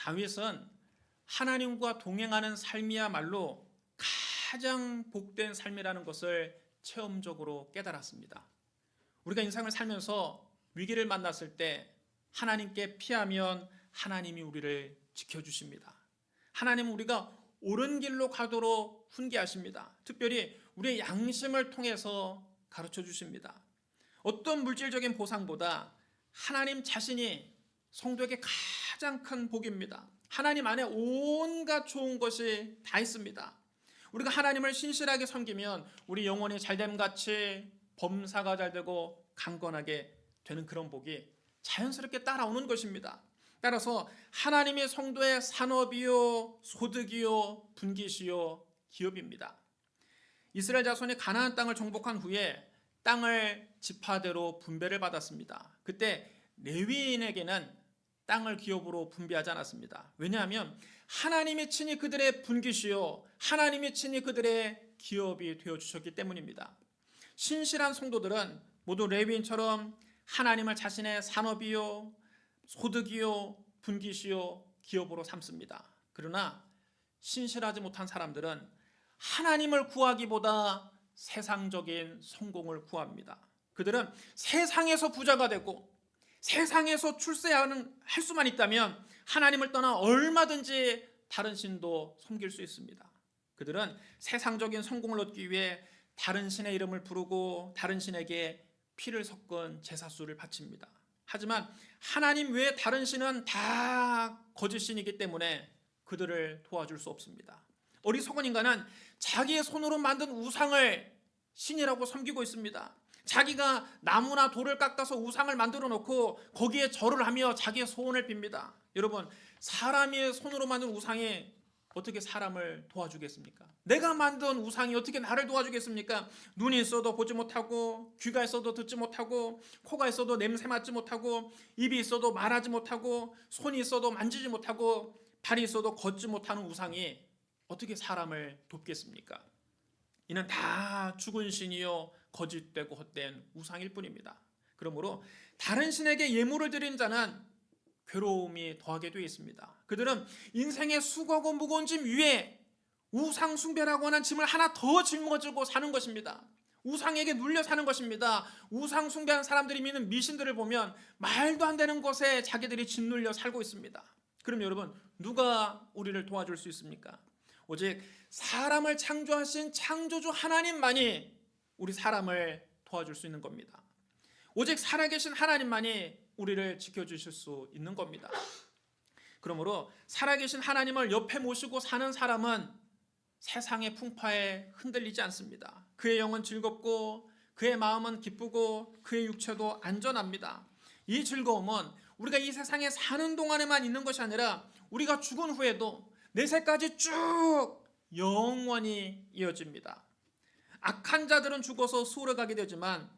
다윗은 하나님과 동행하는 삶이야말로 가장 복된 삶이라는 것을 체험적으로 깨달았습니다. 우리가 인생을 살면서 위기를 만났을 때 하나님께 피하면 하나님이 우리를 지켜주십니다. 하나님은 우리가 옳은 길로 가도록 훈계하십니다. 특별히 우리의 양심을 통해서 가르쳐 주십니다. 어떤 물질적인 보상보다 하나님 자신이 성도에게 가장 큰 복입니다. 하나님 안에 온갖 좋은 것이 다 있습니다. 우리가 하나님을 신실하게 섬기면 우리 영혼이 잘됨같이 범사가 잘되고 강건하게 되는 그런 복이 자연스럽게 따라오는 것입니다. 따라서 하나님의 성도의 산업이요 소득이요 분깃이요 기업입니다. 이스라엘 자손이 가나안 땅을 정복한 후에 땅을 지파대로 분배를 받았습니다. 그때 레위인에게는 땅을 기업으로 분배하지 않았습니다. 왜냐하면 하나님이 친히 그들의 분깃이요 하나님이 친히 그들의 기업이 되어주셨기 때문입니다. 신실한 성도들은 모두 레위인처럼 하나님을 자신의 산업이요 소득이요 분깃이요 기업으로 삼습니다. 그러나 신실하지 못한 사람들은 하나님을 구하기보다 세상적인 성공을 구합니다. 그들은 세상에서 부자가 되고 세상에서 할 수만 있다면 하나님을 떠나 얼마든지 다른 신도 섬길 수 있습니다. 그들은 세상적인 성공을 얻기 위해 다른 신의 이름을 부르고 다른 신에게 피를 섞은 제사수를 바칩니다. 하지만 하나님 외에 다른 신은 다 거짓신이기 때문에 그들을 도와줄 수 없습니다. 어리석은 인간은 자기의 손으로 만든 우상을 신이라고 섬기고 있습니다. 자기가 나무나 돌을 깎아서 우상을 만들어 놓고 거기에 절을 하며 자기의 소원을 빕니다. 여러분, 사람의 손으로 만든 우상이 어떻게 사람을 도와주겠습니까? 내가 만든 우상이 어떻게 나를 도와주겠습니까? 눈이 있어도 보지 못하고, 귀가 있어도 듣지 못하고, 코가 있어도 냄새 맡지 못하고, 입이 있어도 말하지 못하고, 손이 있어도 만지지 못하고, 발이 있어도 걷지 못하는 우상이 어떻게 사람을 돕겠습니까? 이는 다 죽은 신이요 거짓되고 헛된 우상일 뿐입니다. 그러므로 다른 신에게 예물을 드린 자는 괴로움이 더하게 되어 있습니다. 그들은 인생의 수고하고 무거운 짐 위에 우상 숭배라고 하는 짐을 하나 더 짊어지고 사는 것입니다. 우상에게 눌려 사는 것입니다. 우상 숭배하는 사람들이 믿는 미신들을 보면 말도 안 되는 것에 자기들이 짓눌려 살고 있습니다. 그럼 여러분, 누가 우리를 도와줄 수 있습니까? 오직 사람을 창조하신 창조주 하나님만이 우리 사람을 도와줄 수 있는 겁니다. 오직 살아계신 하나님만이 우리를 지켜주실 수 있는 겁니다. 그러므로 살아계신 하나님을 옆에 모시고 사는 사람은 세상의 풍파에 흔들리지 않습니다. 그의 영은 즐겁고 그의 마음은 기쁘고 그의 육체도 안전합니다. 이 즐거움은 우리가 이 세상에 사는 동안에만 있는 것이 아니라 우리가 죽은 후에도 내세까지 쭉 영원히 이어집니다. 악한 자들은 죽어서 수오를 가게 되지만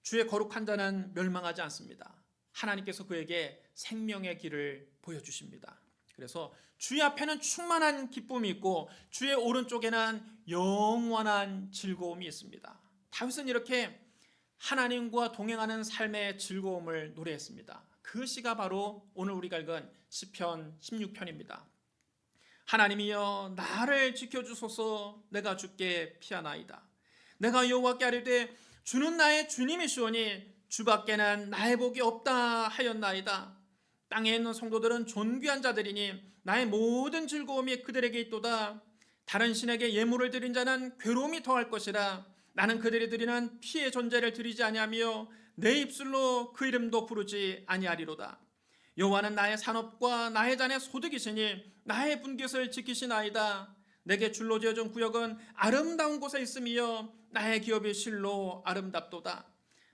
주의 거룩한 자는 멸망하지 않습니다. 하나님께서 그에게 생명의 길을 보여주십니다. 그래서 주의 앞에는 충만한 기쁨이 있고 주의 오른쪽에는 영원한 즐거움이 있습니다. 다윗은 이렇게 하나님과 동행하는 삶의 즐거움을 노래했습니다. 그 시가 바로 오늘 우리가 읽은 시편 16편입니다. 하나님이여 나를 지켜주소서. 내가 주께 피하나이다. 내가 여호와께 아뢰되 주는 나의 주님이시오니 주밖에는 나의 복이 없다 하였나이다. 땅에 있는 성도들은 존귀한 자들이니 나의 모든 즐거움이 그들에게 있도다. 다른 신에게 예물을 드린 자는 괴로움이 더할 것이라. 나는 그들이 드리는 피의 존재를 드리지 아니하며 내 입술로 그 이름도 부르지 아니하리로다. 여호와는 나의 산업과 나의 잔의 소득이시니 나의 분깃을 지키시나이다. 내게 줄로 지어준 구역은 아름다운 곳에 있으며 나의 기업이 실로 아름답도다.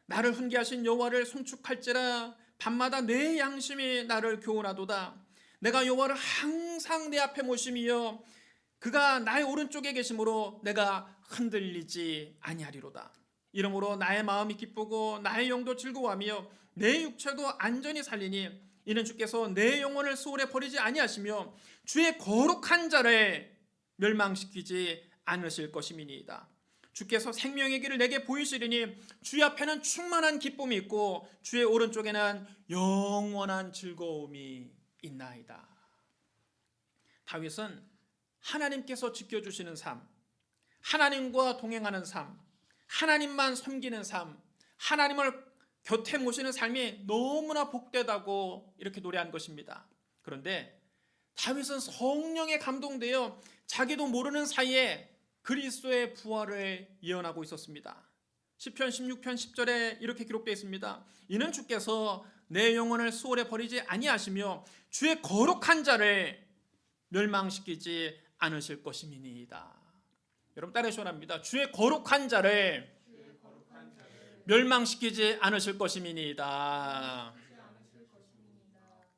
나를 훈계하신 여호와를 송축할지라. 밤마다 내 양심이 나를 교훈하도다. 내가 여호와를 항상 내 앞에 모심이여 그가 나의 오른쪽에 계심으로 내가 흔들리지 아니하리로다. 이러므로 나의 마음이 기쁘고 나의 영도 즐거워하며 내 육체도 안전히 살리니 이는 주께서 내 영혼을 수월에 버리지 아니하시며 주의 거룩한 자를 멸망시키지 않으실 것임이니이다. 주께서 생명의 길을 내게 보이시리니 주의 앞에는 충만한 기쁨이 있고 주의 오른쪽에는 영원한 즐거움이 있나이다. 다윗은 하나님께서 지켜주시는 삶, 하나님과 동행하는 삶, 하나님만 섬기는 삶, 하나님을 곁에 모시는 삶이 너무나 복되다고 이렇게 노래한 것입니다. 그런데 다윗은 성령에 감동되어 자기도 모르는 사이에 그리스도의 부활을 예언하고 있었습니다. 시편 16편 10절에 이렇게 기록되어 있습니다. 이는 주께서 내 영혼을 수월에 버리지 아니하시며 주의 거룩한 자를 멸망시키지 않으실 것임이니이다. 여러분 따라 시원합니다. 주의 거룩한 자를 멸망시키지 않으실 것임이니이다.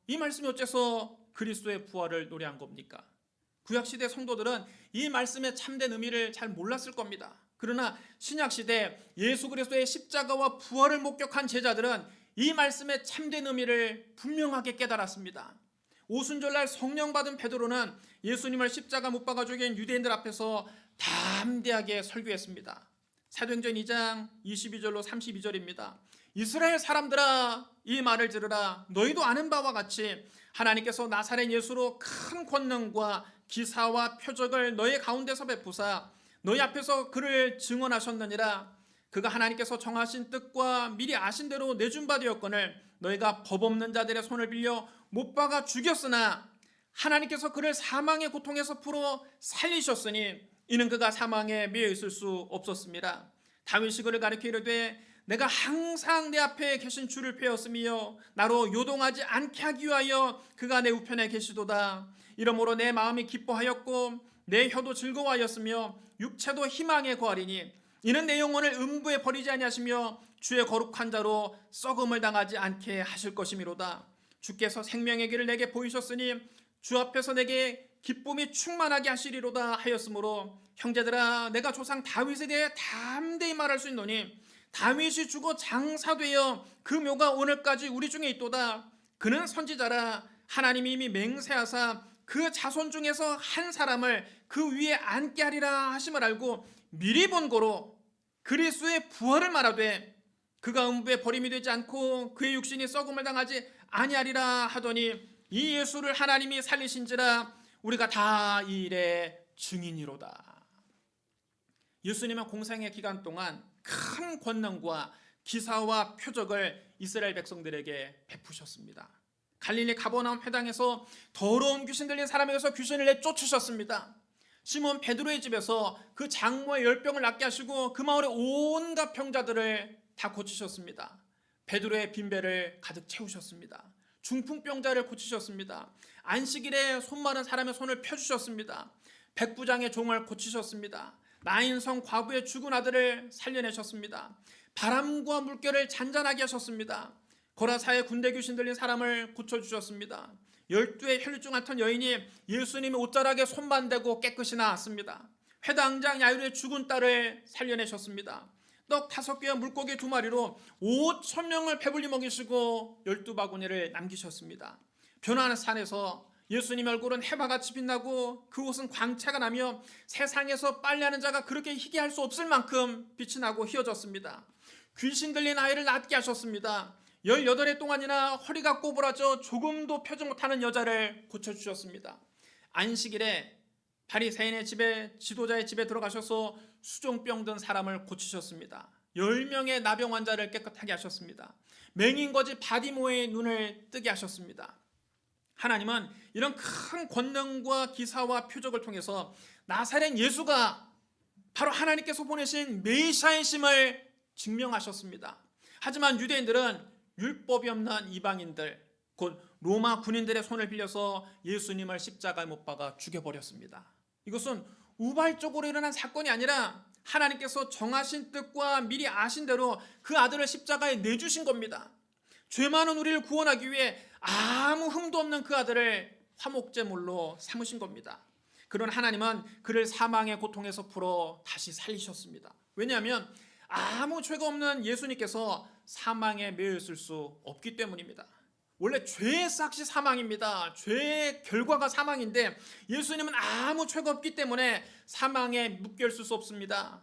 이 말씀이 어째서 그리스도의 부활을 노래한 겁니까? 구약시대 성도들은 이 말씀의 참된 의미를 잘 몰랐을 겁니다. 그러나 신약시대 예수 그리스도의 십자가와 부활을 목격한 제자들은 이 말씀의 참된 의미를 분명하게 깨달았습니다. 오순절날 성령 받은 베드로는 예수님을 십자가 못 박아 죽인 유대인들 앞에서 담대하게 설교했습니다. 사도행전 2장 22절로 32절입니다. 이스라엘 사람들아 이 말을 들으라. 너희도 아는 바와 같이 하나님께서 나사렛 예수로 큰 권능과 기사와 표적을 너희 가운데서 베푸사 너희 앞에서 그를 증언하셨느니라. 그가 하나님께서 정하신 뜻과 미리 아신 대로 내준 바 되었거늘 너희가 법 없는 자들의 손을 빌려 못 박아 죽였으나 하나님께서 그를 사망의 고통에서 풀어 살리셨으니 이는 그가 사망에 매여 있을 수 없었습니다. 다윗이 그를 가리켜 이르되 내가 항상 내 앞에 계신 주를 배웠으며 나로 요동하지 않게 하기 위하여 그가 내 우편에 계시도다. 이러므로 내 마음이 기뻐하였고 내 혀도 즐거워하였으며 육체도 희망에 거하리니 이는 내 영혼을 음부에 버리지 아니하시며 주의 거룩한 자로 썩음을 당하지 않게 하실 것이미로다. 주께서 생명의 길을 내게 보이셨으니 주 앞에서 내게 기쁨이 충만하게 하시리로다 하였으므로 형제들아 내가 조상 다윗에 대해 담대히 말할 수 있노니 다윗이 죽어 장사되어 그 묘가 오늘까지 우리 중에 있도다. 그는 선지자라 하나님이 이미 맹세하사 그 자손 중에서 한 사람을 그 위에 앉게 하리라 하심을 알고 미리 본 고로 그리스도의 부활을 말하되 그가 음부에 버림이 되지 않고 그의 육신이 썩음을 당하지 아니하리라 하더니 이 예수를 하나님이 살리신지라 우리가 다 이 일의 증인이로다. 예수님은 공생의 기간 동안 큰 권능과 기사와 표적을 이스라엘 백성들에게 베푸셨습니다. 갈릴리 가버나움 회당에서 더러운 귀신 들린 사람에게서 귀신을 내쫓으셨습니다. 시몬 베드로의 집에서 그 장모의 열병을 낫게 하시고 그 마을의 온갖 병자들을 다 고치셨습니다. 베드로의 빈배를 가득 채우셨습니다. 중풍병자를 고치셨습니다. 안식일에 손 마른 사람의 손을 펴주셨습니다. 백부장의 종을 고치셨습니다. 나인성 과부의 죽은 아들을 살려내셨습니다. 바람과 물결을 잔잔하게 하셨습니다. 고라사의 군대 귀신 들린 사람을 고쳐주셨습니다. 12의 혈류증 앓던 여인이 예수님의 옷자락에 손만 대고 깨끗이 나았습니다. 회당장 야이로의 죽은 딸을 살려내셨습니다. 떡 5개와 물고기 2마리로 5,000명을 배불리 먹이시고 12바구니를 남기셨습니다. 변화하는 산에서 예수님 얼굴은 해바같이 빛나고 그 옷은 광채가 나며 세상에서 빨래하는 자가 그렇게 희귀할 수 없을 만큼 빛이 나고 휘어졌습니다. 귀신 들린 아이를 낫게 하셨습니다. 18해 동안이나 허리가 꼬부라져 조금도 펴지 못하는 여자를 고쳐주셨습니다. 안식일에 바리새인의 집에 지도자의 집에 들어가셔서 수종병 든 사람을 고치셨습니다. 10명의 나병 환자를 깨끗하게 하셨습니다. 맹인거지 바디모의 눈을 뜨게 하셨습니다. 하나님은 이런 큰 권능과 기사와 표적을 통해서 나사렛 예수가 바로 하나님께서 보내신 메시아이심을 증명하셨습니다. 하지만 유대인들은 율법이 없는 이방인들 곧 로마 군인들의 손을 빌려서 예수님을 십자가에 못 박아 죽여버렸습니다. 이것은 우발적으로 일어난 사건이 아니라 하나님께서 정하신 뜻과 미리 아신 대로 그 아들을 십자가에 내주신 겁니다. 죄 많은 우리를 구원하기 위해 아무 흠도 없는 그 아들을 화목제물로 삼으신 겁니다. 그런 하나님은 그를 사망의 고통에서 풀어 다시 살리셨습니다. 왜냐하면 아무 죄가 없는 예수님께서 사망에 매여 있을 수 없기 때문입니다. 원래 죄의 삭시 사망입니다. 죄의 결과가 사망인데 예수님은 아무 죄가 없기 때문에 사망에 묶여 있을 수 없습니다.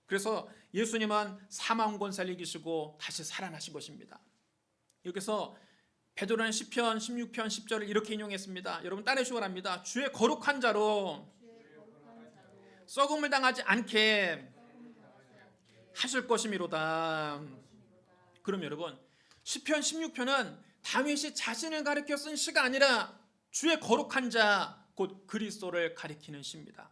그래서 예수님은 사망 권세를 이기시고 다시 살아나신 것입니다. 여기서 베드로는 시편 16편 10절을 이렇게 인용했습니다. 여러분 따라해 주시기 바랍니다. 주의 거룩한 자로 썩음을 당하지 않게 하실 것이미로다. 그럼 여러분, 시편 16편은 다윗이 자신을 가리켜 쓴 시가 아니라 주의 거룩한 자 곧 그리스도를 가리키는 시입니다.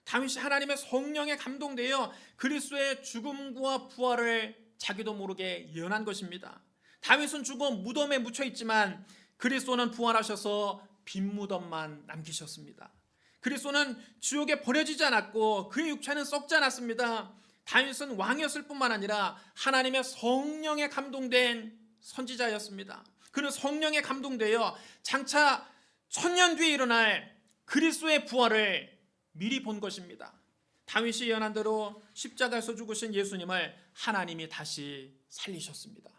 다윗이 하나님의 성령에 감동되어 그리스도의 죽음과 부활을 자기도 모르게 예언한 것입니다. 다윗은 죽어 무덤에 묻혀 있지만 그리스도는 부활하셔서 빈 무덤만 남기셨습니다. 그리스도는 지옥에 버려지지 않았고 그의 육체는 썩지 않았습니다. 다윗은 왕이었을 뿐만 아니라 하나님의 성령에 감동된 선지자였습니다. 그는 성령에 감동되어 장차 1000년 뒤에 일어날 그리스도의 부활을 미리 본 것입니다. 다윗이 예언한 대로 십자가에서 죽으신 예수님을 하나님이 다시 살리셨습니다.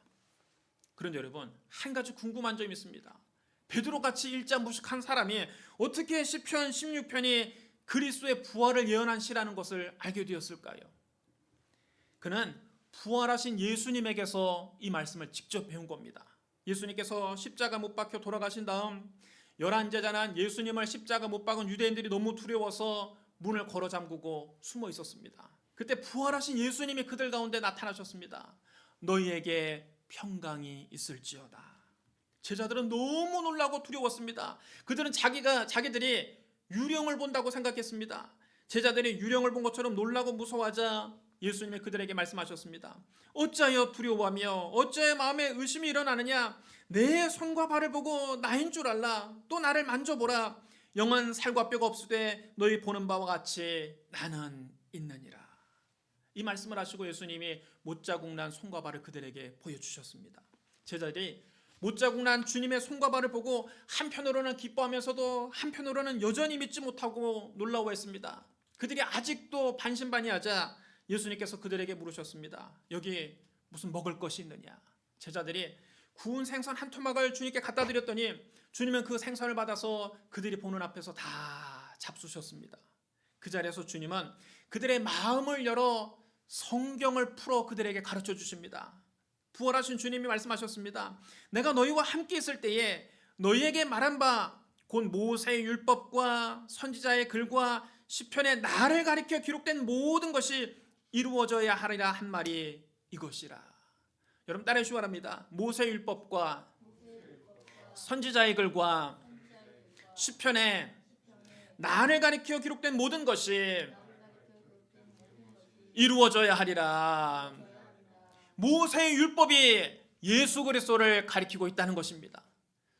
그런데 여러분, 한 가지 궁금한 점이 있습니다. 베드로같이 일자무식한 사람이 어떻게 시편 16편이 그리스도의 부활을 예언한 시라는 것을 알게 되었을까요? 그는 부활하신 예수님에게서 이 말씀을 직접 배운 겁니다. 예수님께서 십자가 못 박혀 돌아가신 다음 11제자는 예수님을 십자가 못 박은 유대인들이 너무 두려워서 문을 걸어 잠그고 숨어 있었습니다. 그때 부활하신 예수님이 그들 가운데 나타나셨습니다. 너희에게 평강이 있을지어다. 제자들은 너무 놀라고 두려웠습니다. 그들은 자기들이 유령을 본다고 생각했습니다. 제자들이 유령을 본 것처럼 놀라고 무서워하자 예수님이 그들에게 말씀하셨습니다. 어찌하여 두려워하며 어찌하여 마음에 의심이 일어나느냐? 내 손과 발을 보고 나인 줄 알라. 또 나를 만져보라. 영은 살과 뼈가 없으되 너희 보는 바와 같이 나는 있느니라. 이 말씀을 하시고 예수님이 못자국 난 손과 발을 그들에게 보여주셨습니다. 제자들이 못자국 난 주님의 손과 발을 보고 한편으로는 기뻐하면서도 한편으로는 여전히 믿지 못하고 놀라워했습니다. 그들이 아직도 반신반의하자 예수님께서 그들에게 물으셨습니다. 여기 무슨 먹을 것이 있느냐? 제자들이 구운 생선 한 토막을 주님께 갖다 드렸더니 주님은 그 생선을 받아서 그들이 보는 앞에서 다 잡수셨습니다. 그 자리에서 주님은 그들의 마음을 열어 성경을 풀어 그들에게 가르쳐 주십니다. 부활하신 주님이 말씀하셨습니다. 내가 너희와 함께 있을 때에 너희에게 말한 바 곧 모세의 율법과 선지자의 글과 시편에 나를 가리켜 기록된 모든 것이 이루어져야 하리라 한 말이 이것이라. 여러분 따라해 주시기 바랍니다. 모세의 율법과 선지자의 글과 시편에 나를 가리켜 기록된 모든 것이 이루어져야 하리라. 모세의 율법이 예수 그리스도를 가리키고 있다는 것입니다.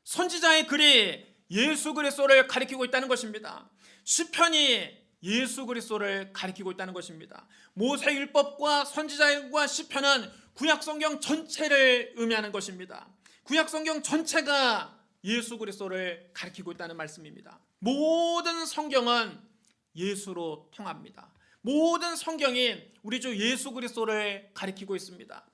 선지자의 글이 예수 그리스도를 가리키고 있다는 것입니다. 시편이 예수 그리스도를 가리키고 있다는 것입니다. 모세의 율법과 선지자의 글과 시편은 구약 성경 전체를 의미하는 것입니다. 구약 성경 전체가 예수 그리스도를 가리키고 있다는 말씀입니다. 모든 성경은 예수로 통합니다. 모든 성경이 우리 주 예수 그리스도를 가리키고 있습니다.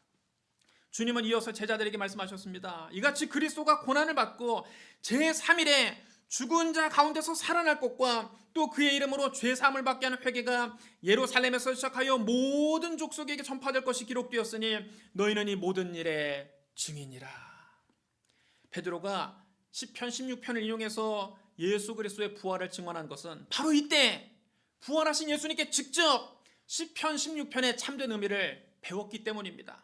주님은 이어서 제자들에게 말씀하셨습니다. 이같이 그리스도가 고난을 받고 제3일에 죽은 자 가운데서 살아날 것과 또 그의 이름으로 죄사함을 받게 하는 회개가 예루살렘에서 시작하여 모든 족속에게 전파될 것이 기록되었으니 너희는 이 모든 일의 증인이라. 베드로가 시편 16편을 인용해서 예수 그리스도의 부활을 증언한 것은 바로 이때 부활하신 예수님께 직접 시편 16편의 참된 의미를 배웠기 때문입니다.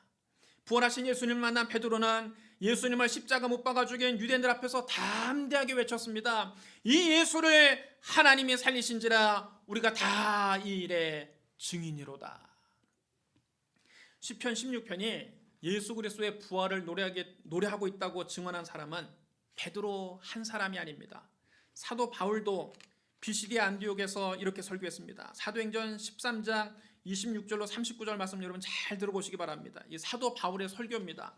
부활하신 예수님을 만난 베드로는 예수님을 십자가 못 박아 죽인 유대인들 앞에서 담대하게 외쳤습니다. 이 예수를 하나님이 살리신지라 우리가 다 이 일의 증인이로다. 시편 16편이 예수 그리스도의 부활을 노래하고 있다고 증언한 사람은 베드로 한 사람이 아닙니다. 사도 바울도 비시디아 안디옥에서 이렇게 설교했습니다. 사도행전 13장 26절로 39절 말씀 여러분 잘 들어보시기 바랍니다. 이 사도 바울의 설교입니다.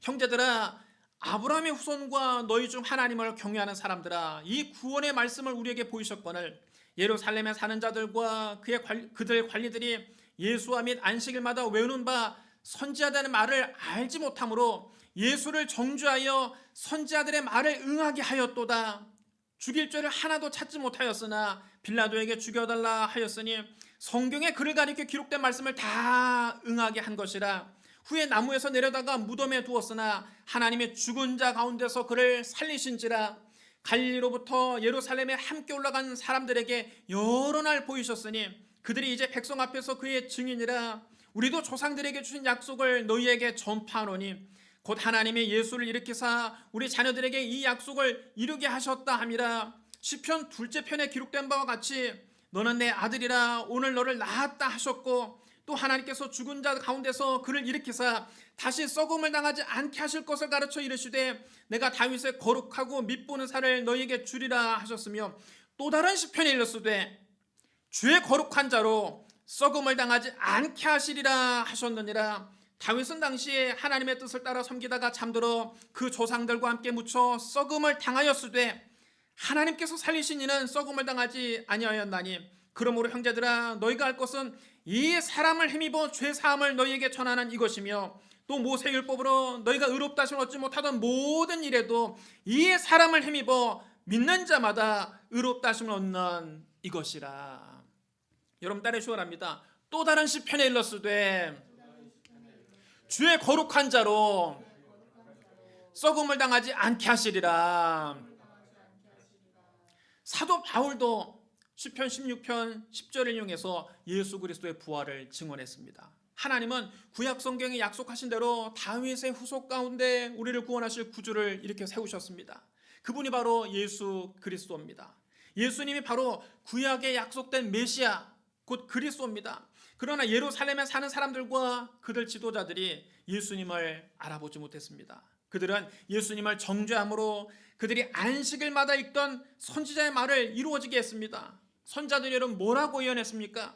형제들아, 아브라함의 후손과 너희 중 하나님을 경외하는 사람들아, 이 구원의 말씀을 우리에게 보이셨거늘 예루살렘에 사는 자들과 그들 관리들이 예수와 및 안식일마다 외우는 바 선지자들의 말을 알지 못하므로 예수를 정죄하여 선지자들의 말을 응하게 하였도다. 죽일 죄를 하나도 찾지 못하였으나 빌라도에게 죽여달라 하였으니 성경에 그를 가리켜 기록된 말씀을 다 응하게 한 것이라. 후에 나무에서 내려다가 무덤에 두었으나 하나님의 죽은 자 가운데서 그를 살리신지라. 갈릴리로부터 예루살렘에 함께 올라간 사람들에게 여러 날 보이셨으니 그들이 이제 백성 앞에서 그의 증인이라. 우리도 조상들에게 주신 약속을 너희에게 전파하노니 곧 하나님이 예수를 일으키사 우리 자녀들에게 이 약속을 이루게 하셨다 함이라. 시편 둘째 편에 기록된 바와 같이 너는 내 아들이라 오늘 너를 낳았다 하셨고, 또 하나님께서 죽은 자 가운데서 그를 일으키사 다시 썩음을 당하지 않게 하실 것을 가르쳐 이르시되 내가 다윗의 거룩하고 밑보는 살을 너희에게 주리라 하셨으며, 또 다른 시편에 일렀으되 주의 거룩한 자로 썩음을 당하지 않게 하시리라 하셨느니라. 다윗은 당시에 하나님의 뜻을 따라 섬기다가 잠들어 그 조상들과 함께 묻혀 썩음을 당하였으되 하나님께서 살리신 이는 썩음을 당하지 아니하였나니, 그러므로 형제들아 너희가 할 것은 이 사람을 힘입어 죄 사함을 너희에게 전하는 이것이며, 또 모세율법으로 너희가 의롭다 하심을 얻지 못하던 모든 일에도 이 사람을 힘입어 믿는 자마다 의롭다 하심을 얻는 이것이라. 여러분 딸의 시원합니다. 또 다른 시편에 일렀으되 주의 거룩한 자로 썩음을 당하지 않게 하시리라. 사도 바울도 시편 16편 10절을 이용해서 예수 그리스도의 부활을 증언했습니다. 하나님은 구약 성경에 약속하신 대로 다윗의 후손 가운데 우리를 구원하실 구주를 이렇게 세우셨습니다. 그분이 바로 예수 그리스도입니다. 예수님이 바로 구약에 약속된 메시아 곧 그리스도입니다. 그러나 예루살렘에 사는 사람들과 그들 지도자들이 예수님을 알아보지 못했습니다. 그들은 예수님을 정죄함으로 그들이 안식일마다 읽던 선지자의 말을 이루어지게 했습니다. 선자들이 여러분 뭐라고 예언했습니까?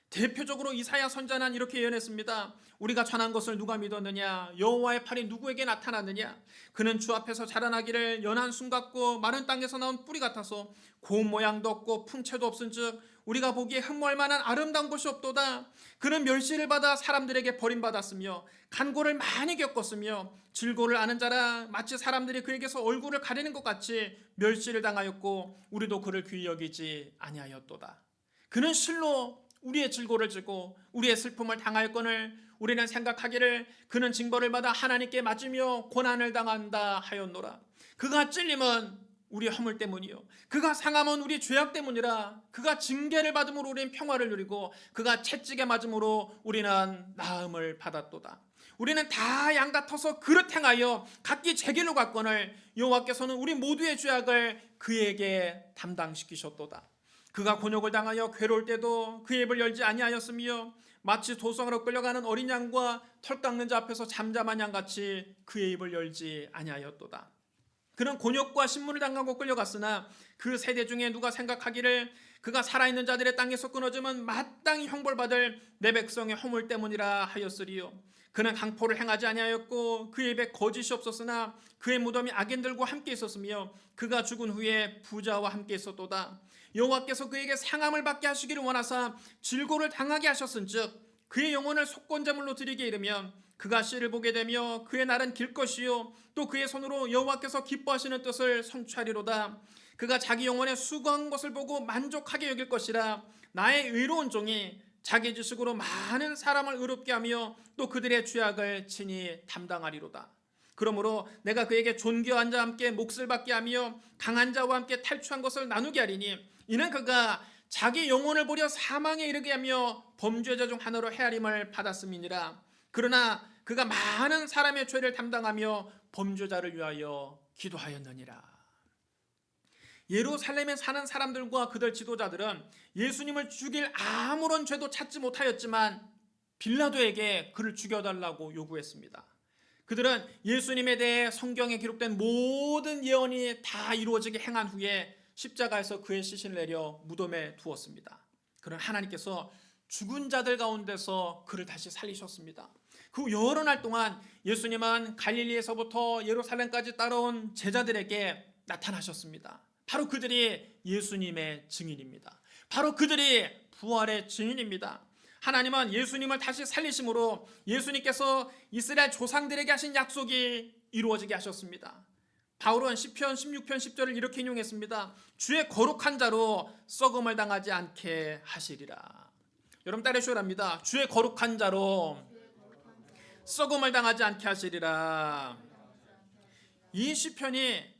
대표적으로 이사야 선자는 이렇게 예언했습니다. 우리가 전한 것을 누가 믿었느냐? 여호와의 팔이 누구에게 나타났느냐? 그는 주 앞에서 자라나기를 연한 순 같고 마른 땅에서 나온 뿌리 같아서 고운 모양도 없고 풍채도 없은즉 우리가 보기에 흠모할 만한 아름다운 것이 없도다. 그는 멸시를 받아 사람들에게 버림받았으며 간고를 많이 겪었으며 질고를 아는 자라. 마치 사람들이 그에게서 얼굴을 가리는 것 같이 멸시를 당하였고 우리도 그를 귀히 여기지 아니하였도다. 그는 실로 우리의 질고를 지고 우리의 슬픔을 당하였거늘 우리는 생각하기를 그는 징벌을 받아 하나님께 맞으며 고난을 당한다 하였노라. 그가 찔림은 우리 허물 때문이요 그가 상함은 우리 죄악 때문이라. 그가 징계를 받음으로 우리는 평화를 누리고 그가 채찍에 맞음으로 우리는 나음을 받았도다. 우리는 다 양 같아서 그릇 행하여 각기 제 길로 갔거늘 여호와께서는 우리 모두의 죄악을 그에게 담당시키셨도다. 그가 곤욕을 당하여 괴로울 때도 그 입을 열지 아니하였으며 마치 도성으로 끌려가는 어린 양과 털 깎는 자 앞에서 잠잠한 양같이 그의 입을 열지 아니하였도다. 그는 곤욕과 신문을 당하고 끌려갔으나 그 세대 중에 누가 생각하기를 그가 살아있는 자들의 땅에서 끊어지면 마땅히 형벌받을 내 백성의 허물 때문이라 하였으리요. 그는 강포를 행하지 아니하였고 그의 입에 거짓이 없었으나 그의 무덤이 악인들과 함께 있었으며 그가 죽은 후에 부자와 함께 있었도다. 여호와께서 그에게 상함을 받게 하시기를 원하사 질고를 당하게 하셨은즉 그의 영혼을 속건제물로 드리게 이르면 그가 씨를 보게 되며 그의 날은 길 것이요 또 그의 손으로 여호와께서 기뻐하시는 뜻을 성취하리로다. 그가 자기 영혼의 수고한 것을 보고 만족하게 여길 것이라. 나의 의로운 종이 자기 지식으로 많은 사람을 의롭게 하며 또 그들의 죄악을 친히 담당하리로다. 그러므로 내가 그에게 존귀한 자와 함께 몫을 받게 하며 강한 자와 함께 탈취한 것을 나누게 하리니 이는 그가 자기 영혼을 보려 사망에 이르게 하며 범죄자 중 하나로 헤아림을 받았음이니라. 그러나 그가 많은 사람의 죄를 담당하며 범죄자를 위하여 기도하였느니라. 예루살렘에 사는 사람들과 그들 지도자들은 예수님을 죽일 아무런 죄도 찾지 못하였지만 빌라도에게 그를 죽여달라고 요구했습니다. 그들은 예수님에 대해 성경에 기록된 모든 예언이 다 이루어지게 행한 후에 십자가에서 그의 시신을 내려 무덤에 두었습니다. 그러나 하나님께서 죽은 자들 가운데서 그를 다시 살리셨습니다. 그 여러 날 동안 예수님은 갈릴리에서부터 예루살렘까지 따라온 제자들에게 나타나셨습니다. 바로 그들이 예수님의 증인입니다. 바로 그들이 부활의 증인입니다. 하나님은 예수님을 다시 살리심으로 예수님께서 이스라엘 조상들에게 하신 약속이 이루어지게 하셨습니다. 바울은 시편 16편 10절을 이렇게 인용했습니다. 주의 거룩한 자로 썩음을 당하지 않게 하시리라. 여러분 따르시오랍니다. 주의 거룩한 자로 썩음을 당하지 않게 하시리라. 이 시편이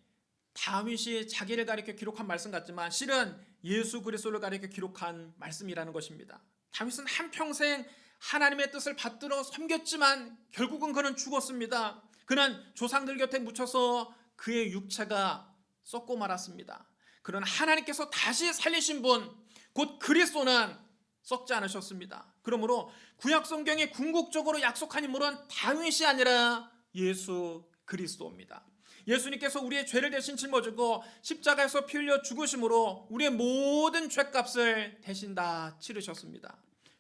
다윗이 자기를 가리켜 기록한 말씀 같지만 실은 예수 그리스도를 가리켜 기록한 말씀이라는 것입니다. 다윗은 한평생 하나님의 뜻을 받들어 섬겼지만 결국은 그는 죽었습니다. 그는 조상들 곁에 묻혀서 그의 육체가 썩고 말았습니다. 그러나 하나님께서 다시 살리신 분, 곧 그리스도는 썩지 않으셨습니다. 그러므로 구약 성경에 궁극적으로 약속한 인물은 다윗이 아니라 예수 그리스도입니다. 예수님께서 우리의 죄를 대신 짊어지고 십자가에서 피 흘려 죽으심으로 우리의 모든 죄값을 대신 다 치르셨습니다.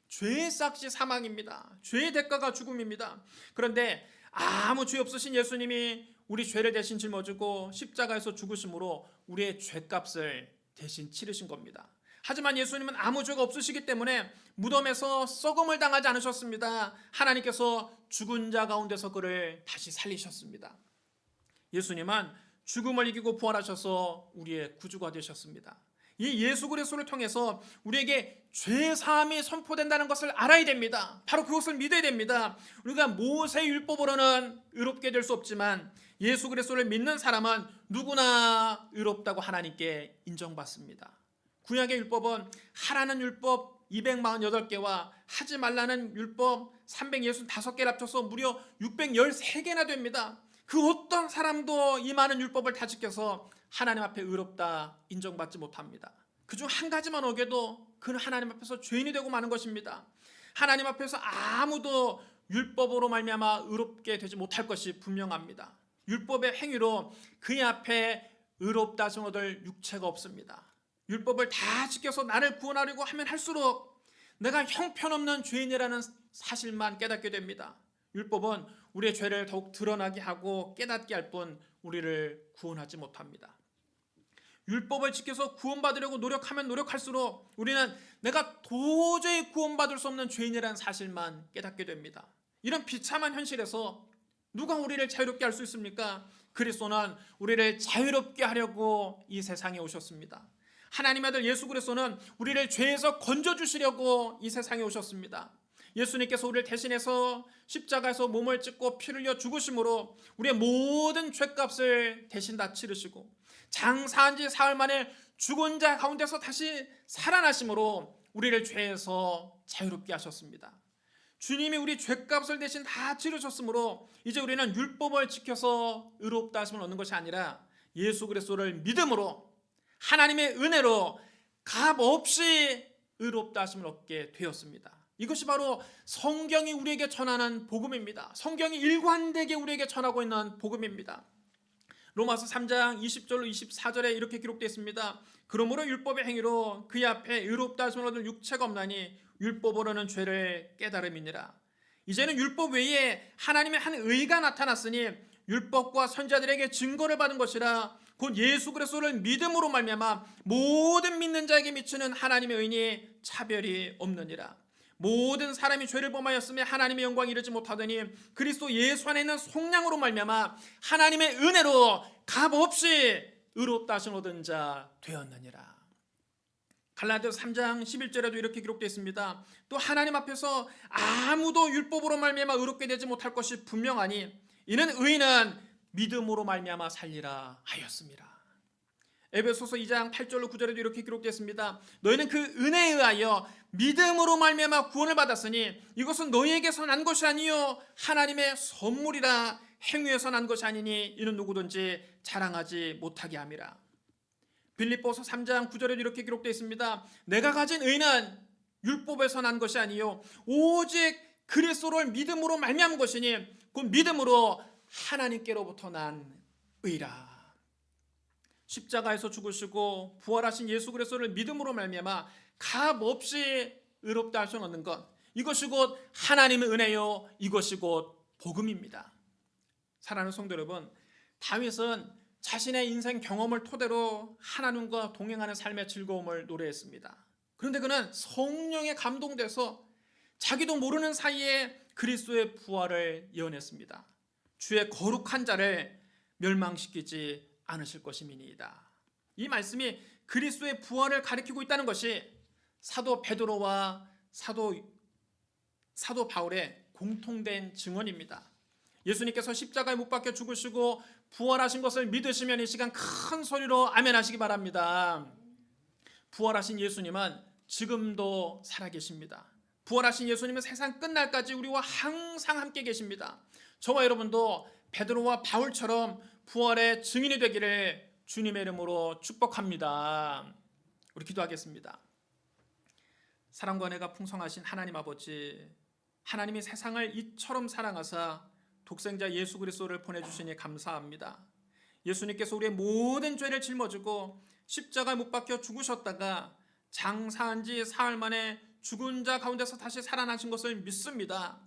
죄의 삭시 사망입니다. 죄의 대가가 죽음입니다. 그런데 아무 죄 없으신 예수님이 우리 죄를 대신 짊어지고 십자가에서 죽으심으로 우리의 죄값을 대신 치르신 겁니다. 하지만 예수님은 아무 죄가 없으시기 때문에 무덤에서 썩음을 당하지 않으셨습니다. 하나님께서 죽은 자 가운데서 그를 다시 살리셨습니다. 예수님은 죽음을 이기고 부활하셔서 우리의 구주가 되셨습니다. 이 예수 그리스도를 통해서 우리에게 죄 사함이 선포된다는 것을 알아야 됩니다. 바로 그것을 믿어야 됩니다. 우리가 모세 율법으로는 의롭게 될 수 없지만 예수 그리스도를 믿는 사람은 누구나 의롭다고 하나님께 인정받습니다. 구약의 율법은 하라는 율법 248개와 하지 말라는 율법 365개를 합쳐서 무려 613개나 됩니다. 그 어떤 사람도 이 많은 율법을 다 지켜서 하나님 앞에 의롭다 인정받지 못합니다. 그중 한 가지만 어겨도 그는 하나님 앞에서 죄인이 되고 마는 것입니다. 하나님 앞에서 아무도 율법으로 말미암아 의롭게 되지 못할 것이 분명합니다. 율법의 행위로 그의 앞에 의롭다 하심을 얻을 육체가 없습니다. 율법을 다 지켜서 나를 구원하려고 하면 할수록 내가 형편없는 죄인이라는 사실만 깨닫게 됩니다. 율법은 우리의 죄를 더욱 드러나게 하고 깨닫게 할 뿐 우리를 구원하지 못합니다. 율법을 지켜서 구원받으려고 노력하면 노력할수록 우리는 내가 도저히 구원받을 수 없는 죄인이라는 사실만 깨닫게 됩니다. 이런 비참한 현실에서 누가 우리를 자유롭게 할 수 있습니까? 그리스도는 우리를 자유롭게 하려고 이 세상에 오셨습니다. 하나님의 아들 예수 그리스도는 우리를 죄에서 건져주시려고 이 세상에 오셨습니다. 예수님께서 우리를 대신해서 십자가에서 몸을 찢고 피를 흘려 죽으심으로 우리의 모든 죄값을 대신 다 치르시고 장사한 지 사흘 만에 죽은 자 가운데서 다시 살아나심으로 우리를 죄에서 자유롭게 하셨습니다. 주님이 우리 죄값을 대신 다 치르셨으므로 이제 우리는 율법을 지켜서 의롭다 하심을 얻는 것이 아니라 예수 그리스도를 믿음으로 하나님의 은혜로 값없이 의롭다 하심을 얻게 되었습니다. 이것이 바로 성경이 우리에게 전하는 복음입니다. 성경이 일관되게 우리에게 전하고 있는 복음입니다. 로마서 3장 20절로 24절에 이렇게 기록되어 있습니다. 그러므로 율법의 행위로 그의 앞에 의롭다 하심을 얻을 육체가 없나니 율법으로는 죄를 깨달음이니라. 이제는 율법 외에 하나님의 한 의가 나타났으니 율법과 선지자들에게 증거를 받은 것이라 곧 예수 그리스도를 믿음으로 말미암아 모든 믿는 자에게 미치는 하나님의 의니 차별이 없느니라. 모든 사람이 죄를 범하였으며 하나님의 영광에 이르지 못하더니 그리스도 예수 안에 있는 속량으로 말미암아 하나님의 은혜로 값없이 의롭다 하심을 얻은 자 되었느니라. 갈라디아서 3장 11절에도 이렇게 기록되어 있습니다. 또 하나님 앞에서 아무도 율법으로 말미암아 의롭게 되지 못할 것이 분명하니 이는 의인은 믿음으로 말미암아 살리라 하였습니다. 에베소서 2장 8절로 9절에도 이렇게 기록되어 있습니다. 너희는 그 은혜에 의하여 믿음으로 말미암아 구원을 받았으니 이것은 너희에게서 난 것이 아니요 하나님의 선물이라. 행위에서 난 것이 아니니 이는 누구든지 자랑하지 못하게 함이라. 빌립보서 3장 9절에도 이렇게 기록되어 있습니다. 내가 가진 의는 율법에서 난 것이 아니요 오직 그리스도를 믿음으로 말미암은 것이니 그 믿음으로 하나님께로부터 난 의라. 십자가에서 죽으시고 부활하신 예수 그리스도를 믿음으로 말미암아 값없이 의롭다 할 수 없는 것, 이것이 곧 하나님의 은혜요 이것이 곧 복음입니다. 사랑하는 성도 여러분, 다윗은 자신의 인생 경험을 토대로 하나님과 동행하는 삶의 즐거움을 노래했습니다. 그런데 그는 성령에 감동돼서 자기도 모르는 사이에 그리스도의 부활을 예언했습니다. 주의 거룩한 자를 멸망시키지 않으실 것임이니이다. 이 말씀이 그리스도의 부활을 가리키고 있다는 것이 사도 베드로와 사도 바울의 공통된 증언입니다. 예수님께서 십자가에 못 박혀 죽으시고 부활하신 것을 믿으시면 이 시간 큰 소리로 아멘하시기 바랍니다. 부활하신 예수님은 지금도 살아계십니다. 부활하신 예수님은 세상 끝날까지 우리와 항상 함께 계십니다. 저와 여러분도 베드로와 바울처럼 부활의 증인이 되기를 주님의 이름으로 축복합니다. 우리 기도하겠습니다. 사랑과 은혜가 풍성하신 하나님 아버지, 하나님이 세상을 이처럼 사랑하사 독생자 예수 그리스도를 보내주시니 감사합니다. 예수님께서 우리의 모든 죄를 짊어지고 십자가에 못 박혀 죽으셨다가 장사한 지 사흘 만에 죽은 자 가운데서 다시 살아나신 것을 믿습니다.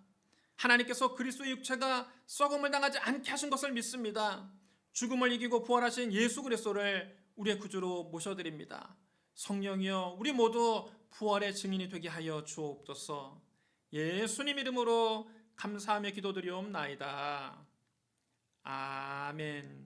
하나님께서 그리스도의 육체가 썩음을 당하지 않게 하신 것을 믿습니다. 죽음을 이기고 부활하신 예수 그리스도를 우리의 구주로 모셔드립니다. 성령이여, 우리 모두 부활의 증인이 되게 하여 주옵소서. 예수님 이름으로 감사하며 기도드리옵나이다. 아멘.